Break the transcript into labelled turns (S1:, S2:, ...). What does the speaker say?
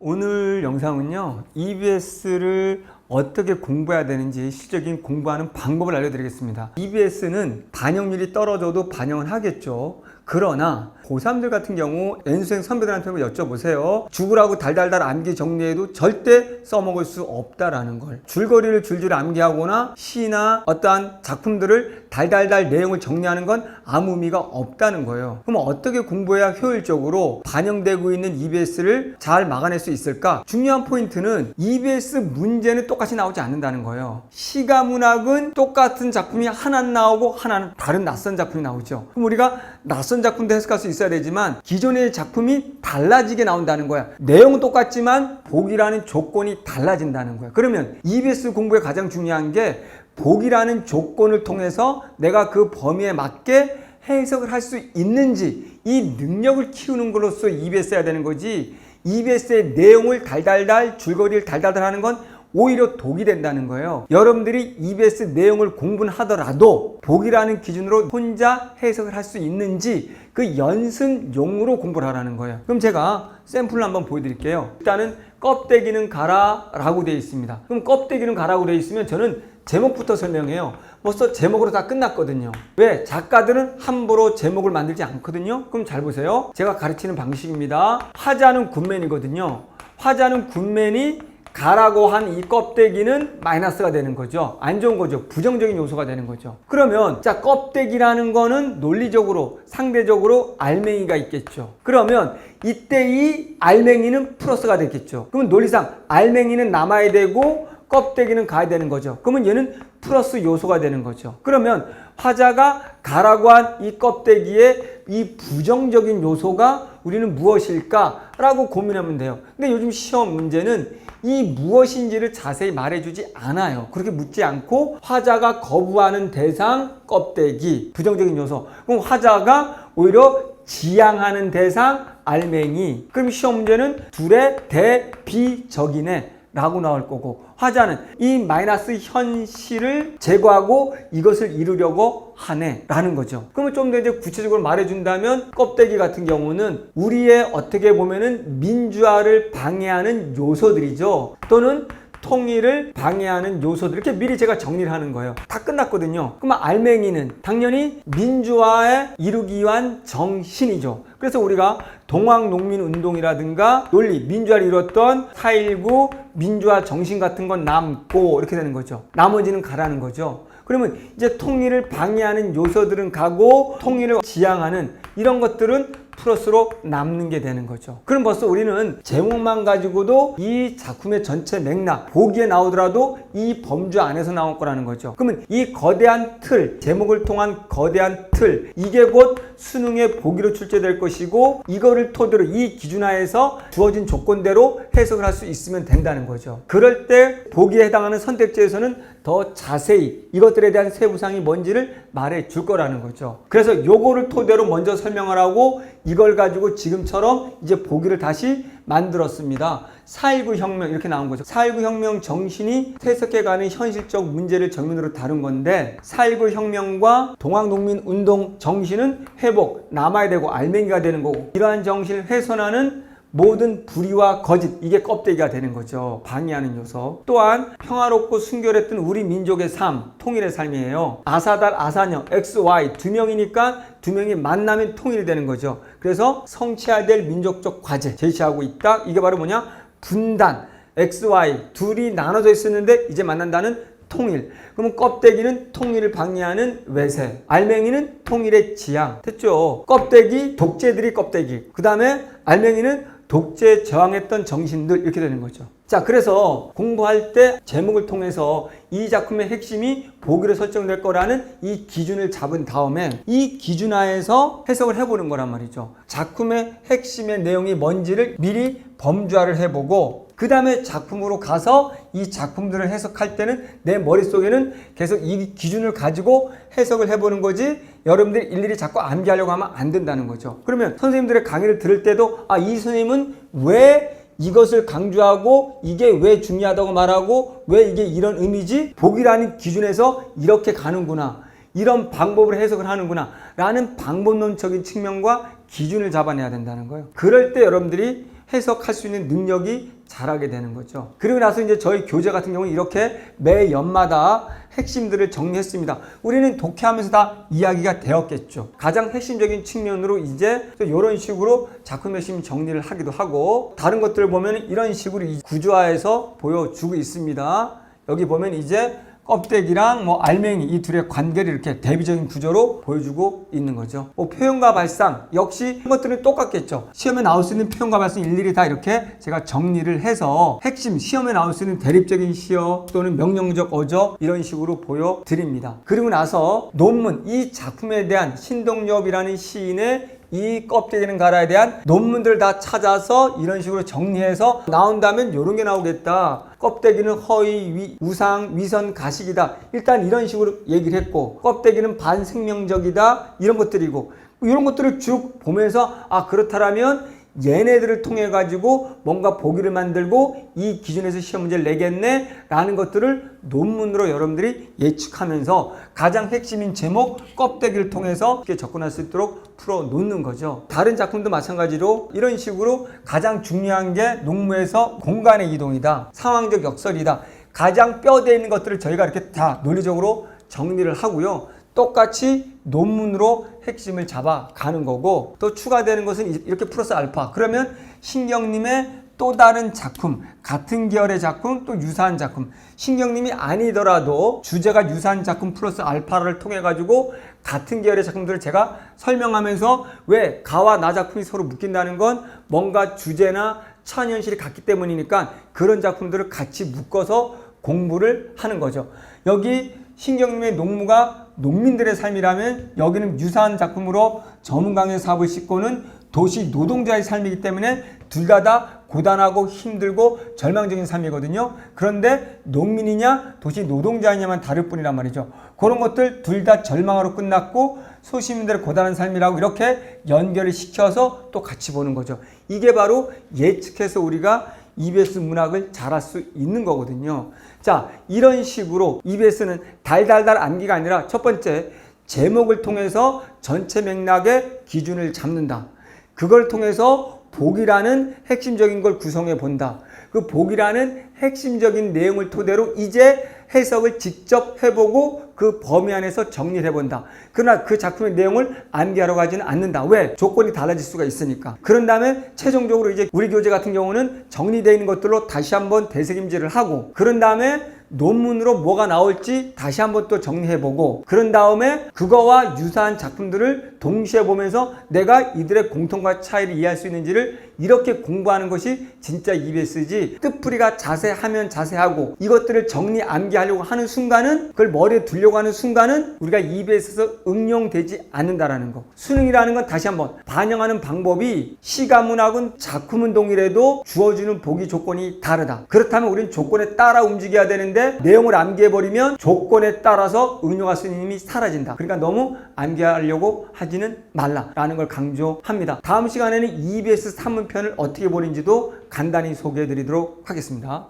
S1: 오늘 영상은요, EBS를 어떻게 공부해야 되는지 실질적인 공부하는 방법을 알려드리겠습니다. EBS는 반영률이 떨어져도 반영은 하겠죠. 그러나 고3들 같은 경우 N수생 선배들한테 여쭤보세요. 죽으라고 달달달 암기 정리해도 절대 써먹을 수 없다라는 걸. 줄거리를 줄줄 암기하거나 시나 어떠한 작품들을 달달달 내용을 정리하는 건 아무 의미가 없다는 거예요. 그럼 어떻게 공부해야 효율적으로 반영되고 있는 EBS를 잘 막아낼 수 있을까? 중요한 포인트는 EBS 문제는 똑같이 나오지 않는다는 거예요. 시가 문학은 똑같은 작품이 하나 나오고 하나는 다른 낯선 작품이 나오죠. 그럼 우리가 낯선 작품도 해석할 수 있어야 되지만 기존의 작품이 달라지게 나온다는 거야. 내용은 똑같지만 복이라는 조건이 달라진다는 거야. 그러면 EBS 공부에 가장 중요한 게 복이라는 조건을 통해서 내가 그 범위에 맞게 해석을 할 수 있는지 이 능력을 키우는 것으로서 EBS 해야 되는 거지, EBS의 내용을 달달달 줄거리를 달달달 하는 건 오히려 독이 된다는 거예요. 여러분들이 EBS 내용을 공부는 하더라도 복이라는 기준으로 혼자 해석을 할 수 있는지 그 연습용으로 공부를 하라는 거예요. 그럼 제가 샘플을 한번 보여드릴게요. 일단은 껍데기는 가라 라고 되어 있습니다. 그럼 껍데기는 가라고 되어 있으면 저는 제목부터 설명해요. 벌써 제목으로 다 끝났거든요. 왜? 작가들은 함부로 제목을 만들지 않거든요. 그럼 잘 보세요. 제가 가르치는 방식입니다. 화자는 굿맨이거든요. 화자는 굿맨이 가라고 한 이 껍데기는 마이너스가 되는 거죠. 안 좋은 거죠. 부정적인 요소가 되는 거죠. 그러면 자, 껍데기라는 거는 논리적으로 상대적으로 알맹이가 있겠죠. 그러면 이때 이 알맹이는 플러스가 되겠죠. 그러면 논리상 알맹이는 남아야 되고 껍데기는 가야 되는 거죠. 그러면 얘는 플러스 요소가 되는 거죠. 그러면 화자가 가라고 한 이 껍데기에 이 부정적인 요소가 우리는 무엇일까? 라고 고민하면 돼요. 근데 요즘 시험 문제는 이 무엇인지를 자세히 말해주지 않아요. 그렇게 묻지 않고 화자가 거부하는 대상 껍데기, 부정적인 요소. 그럼 화자가 오히려 지향하는 대상 알맹이. 그럼 시험 문제는 둘의 대비적이네 라고 나올 거고, 화자는 이 마이너스 현실을 제거하고 이것을 이루려고 하네 라는 거죠. 그러면 좀 더 이제 구체적으로 말해준다면 껍데기 같은 경우는 우리의 어떻게 보면은 민주화를 방해하는 요소들이죠. 또는 통일을 방해하는 요소들, 이렇게 미리 제가 정리를 하는 거예요. 다 끝났거든요. 그러면 알맹이는 당연히 민주화에 이루기 위한 정신이죠. 그래서 우리가 동학농민운동이라든가 논리, 민주화를 이뤘던 4.19 민주화 정신 같은 건 남고 이렇게 되는 거죠. 나머지는 가라는 거죠. 그러면 이제 통일을 방해하는 요소들은 가고 통일을 지향하는 이런 것들은 플러스로 남는 게 되는 거죠. 그럼 벌써 우리는 제목만 가지고도 이 작품의 전체 맥락, 보기에 나오더라도 이 범주 안에서 나올 거라는 거죠. 그러면 이 거대한 틀, 제목을 통한 거대한 틀, 이게 곧 수능의 보기로 출제될 것이고, 이거를 토대로 이 기준하에서 주어진 조건대로 해석을 할 수 있으면 된다는 거죠. 그럴 때 보기에 해당하는 선택지에서는 더 자세히 이것들에 대한 세부사항이 뭔지를 말해 줄 거라는 거죠. 그래서 요거를 토대로 먼저 설명을 하고 이걸 가지고 지금처럼 이제 보기를 다시 만들었습니다. 4.19 혁명 이렇게 나온 거죠. 4.19 혁명 정신이 해석해가는 현실적 문제를 정면으로 다룬 건데, 4.19 혁명과 동학농민운동 정신은 회복, 남아야 되고 알맹이가 되는 거고, 이러한 정신을 훼손하는 모든 불의와 거짓, 이게 껍데기가 되는 거죠. 방해하는 요소. 또한 평화롭고 순결했던 우리 민족의 삶, 통일의 삶이에요. 아사달, 아사녀, XY 두 명이니까 두 명이 만나면 통일이 되는 거죠. 그래서 성취해야 될 민족적 과제 제시하고 있다. 이게 바로 뭐냐? 분단, XY 둘이 나눠져 있었는데 이제 만난다는 통일. 그러면 껍데기는 통일을 방해하는 외세, 알맹이는 통일의 지향. 됐죠? 껍데기, 독재들이 껍데기. 그 다음에 알맹이는 독재에 저항했던 정신들, 이렇게 되는 거죠. 자, 그래서 공부할 때 제목을 통해서 이 작품의 핵심이 보기로 설정될 거라는 이 기준을 잡은 다음에 이 기준하에서 해석을 해보는 거란 말이죠. 작품의 핵심의 내용이 뭔지를 미리 범주화를 해보고, 그 다음에 작품으로 가서 이 작품들을 해석할 때는 내 머릿속에는 계속 이 기준을 가지고 해석을 해보는 거지, 여러분들이 일일이 자꾸 암기하려고 하면 안 된다는 거죠. 그러면 선생님들의 강의를 들을 때도 이 선생님은 왜 이것을 강조하고 이게 왜 중요하다고 말하고 왜 이게 이런 의미지? 복이라는 기준에서 이렇게 가는구나, 이런 방법으로 해석을 하는구나 라는 방법론적인 측면과 기준을 잡아내야 된다는 거예요. 그럴 때 여러분들이 해석할 수 있는 능력이 자라게 되는 거죠. 그리고 나서 이제 저희 교재 같은 경우는 이렇게 매 연마다 핵심들을 정리했습니다. 우리는 독해하면서 다 이야기가 되었겠죠. 가장 핵심적인 측면으로 이제 이런 식으로 작품 핵심 정리를 하기도 하고, 다른 것들을 보면 이런 식으로 구조화해서 보여주고 있습니다. 여기 보면 이제 껍데기랑 알맹이 이 둘의 관계를 이렇게 대비적인 구조로 보여주고 있는 거죠. 표현과 발상 역시 이것들은 똑같겠죠. 시험에 나올 수 있는 표현과 발상 일일이 다 이렇게 제가 정리를 해서 핵심 시험에 나올 수 있는 대립적인 시어 또는 명령적 어조 이런 식으로 보여드립니다. 그리고 나서 논문, 이 작품에 대한 신동엽이라는 시인의 이 껍데기는 가라에 대한 논문들 다 찾아서 이런 식으로 정리해서 나온다면 이런 게 나오겠다. 껍데기는 허위, 우상, 위선, 가식이다. 일단 이런 식으로 얘기를 했고, 껍데기는 반생명적이다. 이런 것들이고, 이런 것들을 쭉 보면서 그렇다라면 얘네들을 통해 가지고 뭔가 보기를 만들고 이 기준에서 시험 문제를 내겠네 라는 것들을 논문으로 여러분들이 예측하면서 가장 핵심인 제목 껍데기를 통해서 쉽게 접근할 수 있도록 풀어 놓는 거죠. 다른 작품도 마찬가지로 이런 식으로 가장 중요한 게 농무에서 공간의 이동이다, 상황적 역설이다, 가장 뼈대에 있는 것들을 저희가 이렇게 다 논리적으로 정리를 하고요. 똑같이 논문으로 핵심을 잡아가는 거고, 또 추가되는 것은 이렇게 플러스 알파. 그러면 신경님의 또 다른 작품, 같은 계열의 작품, 또 유사한 작품, 신경님이 아니더라도 주제가 유사한 작품 플러스 알파를 통해 가지고 같은 계열의 작품들을 제가 설명하면서, 왜 가와 나 작품이 서로 묶인다는 건 뭔가 주제나 처한현실이 같기 때문이니까 그런 작품들을 같이 묶어서 공부를 하는 거죠. 여기 신경님의 농무가 농민들의 삶이라면 여기는 유사한 작품으로 저문강의 사업을 싣고는 도시 노동자의 삶이기 때문에 둘 다 고단하고 힘들고 절망적인 삶이거든요. 그런데 농민이냐 도시 노동자냐만 다를 뿐이란 말이죠. 그런 것들 둘 다 절망으로 끝났고 소시민들의 고단한 삶이라고 이렇게 연결을 시켜서 또 같이 보는 거죠. 이게 바로 예측해서 우리가 EBS 문학을 잘할 수 있는 거거든요. 자, 이런 식으로 EBS는 달달달 암기가 아니라 첫 번째, 제목을 통해서 전체 맥락의 기준을 잡는다. 그걸 통해서 복이라는 핵심적인 걸 구성해 본다. 그 복이라는 핵심적인 내용을 토대로 이제 해석을 직접 해보고 그 범위 안에서 정리를 해본다. 그러나 그 작품의 내용을 암기하러 가지는 않는다. 왜? 조건이 달라질 수가 있으니까. 그런 다음에 최종적으로 이제 우리 교재 같은 경우는 정리되어 있는 것들로 다시 한번 되새김질을 하고, 그런 다음에 논문으로 뭐가 나올지 다시 한번 또 정리해보고, 그런 다음에 그거와 유사한 작품들을 동시에 보면서 내가 이들의 공통과 차이를 이해할 수 있는지를 이렇게 공부하는 것이 진짜 EBS지, 뜻풀이가 자세하면 자세하고 이것들을 정리 암기하려고 하는 순간은, 그걸 머리에 두려고 하는 순간은 우리가 EBS에서 응용되지 않는다라는 거. 수능이라는 건 다시 한번 반영하는 방법이 시가문학은 작품은 동일해도 주어지는 보기 조건이 다르다. 그렇다면 우리는 조건에 따라 움직여야 되는데 내용을 암기해버리면 조건에 따라서 응용할 수 있는 힘이 사라진다. 그러니까 너무 암기하려고 하지는 말라라는 걸 강조합니다. 다음 시간에는 EBS 3문편을 어떻게 보는지도 간단히 소개해 드리도록 하겠습니다.